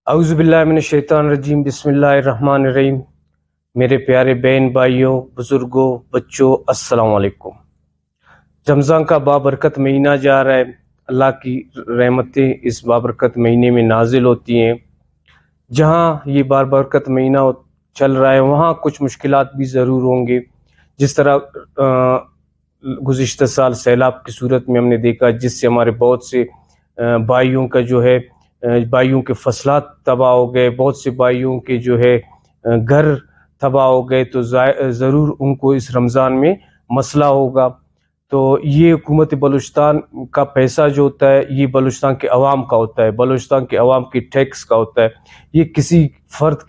اعوذ باللہ من الشیطان الرجیم، بسم اللہ الرحمن الرحیم۔ میرے پیارے بہن بھائیوں، بزرگوں، بچوں، السلام علیکم۔ رمضان کا بابرکت مہینہ جا رہا ہے۔ اللہ کی رحمتیں اس بابرکت مہینے میں نازل ہوتی ہیں۔ جہاں یہ بابرکت مہینہ چل رہا ہے وہاں کچھ مشکلات بھی ضرور ہوں گے، جس طرح گزشتہ سال سیلاب کی صورت میں ہم نے دیکھا، جس سے ہمارے بہت سے بھائیوں کا بھائیوں کے فصلات تباہ ہو گئے، بہت سے بھائیوں کے گھر تباہ ہو گئے، تو ضرور ان کو اس رمضان میں مسئلہ ہوگا۔ تو یہ حکومت بلوچستان کا پیسہ جو ہوتا ہے یہ بلوچستان کے عوام کا ہوتا ہے، بلوچستان کے عوام کی ٹیکس کا ہوتا ہے۔ یہ کسی فرد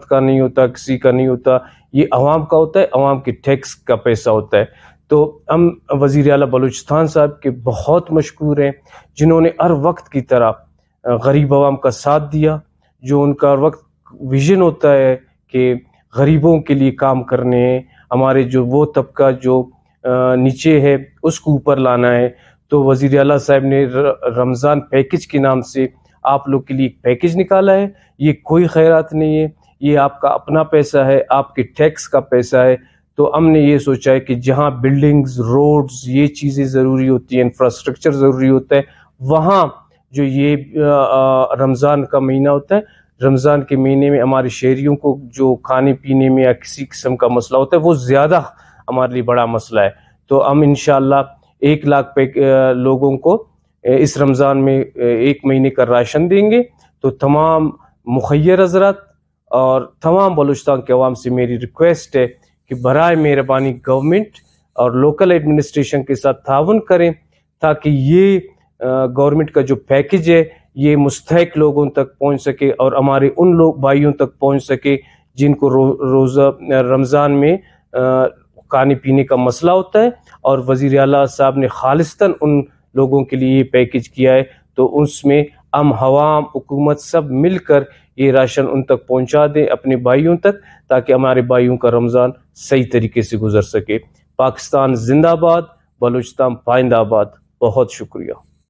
کا نہیں ہوتا، کسی کا نہیں ہوتا، یہ عوام کا ہوتا ہے، عوام کی ٹیکس کا پیسہ ہوتا ہے۔ تو ہم وزیر اعلیٰ بلوچستان صاحب کے بہت مشکور ہیں، جنہوں نے ہر وقت کی طرح غریب عوام کا ساتھ دیا۔ جو ان کا ہر وقت ویژن ہوتا ہے کہ غریبوں کے لیے کام کرنے ہیں، ہمارے وہ طبقہ جو نیچے ہے اس کو اوپر لانا ہے۔ تو وزیر اعلیٰ صاحب نے رمضان پیکج کے نام سے آپ لوگ کے لیے ایک پیکج نکالا ہے۔ یہ کوئی خیرات نہیں ہے، یہ آپ کا اپنا پیسہ ہے، آپ کے ٹیکس کا پیسہ ہے۔ تو ہم نے یہ سوچا ہے کہ جہاں بلڈنگز، روڈز، یہ چیزیں ضروری ہوتی ہیں، انفراسٹرکچر ضروری ہوتا ہے، وہاں جو یہ رمضان کا مہینہ ہوتا ہے، رمضان کے مہینے میں ہمارے شہریوں کو جو کھانے پینے میں یا کسی قسم کا مسئلہ ہوتا ہے وہ زیادہ ہمارے لیے بڑا مسئلہ ہے۔ تو ہم انشاءاللہ 1,00,000 لوگوں کو اس رمضان میں 1 مہینے کا راشن دیں گے۔ تو تمام مخیر حضرات اور تمام بلوچستان کے عوام سے میری ریکویسٹ ہے کہ برائے مہربانی گورنمنٹ اور لوکل ایڈمنسٹریشن کے ساتھ تعاون کریں، تاکہ یہ گورنمنٹ کا جو پیکج ہے یہ مستحق لوگوں تک پہنچ سکے اور ہمارے ان لوگ بھائیوں تک پہنچ سکے جن کو روزہ رمضان میں کھانے پینے کا مسئلہ ہوتا ہے، اور وزیر اعلیٰ صاحب نے خالصتاً ان لوگوں کے لیے یہ پیکج کیا ہے۔ تو اس میں ہم عوام، حکومت سب مل کر یہ راشن ان تک پہنچا دیں، اپنے بھائیوں تک، تاکہ ہمارے بھائیوں کا رمضان صحیح طریقے سے گزر سکے۔ پاکستان زندہ باد، بلوچستان پائندہ باد۔ بہت شکریہ۔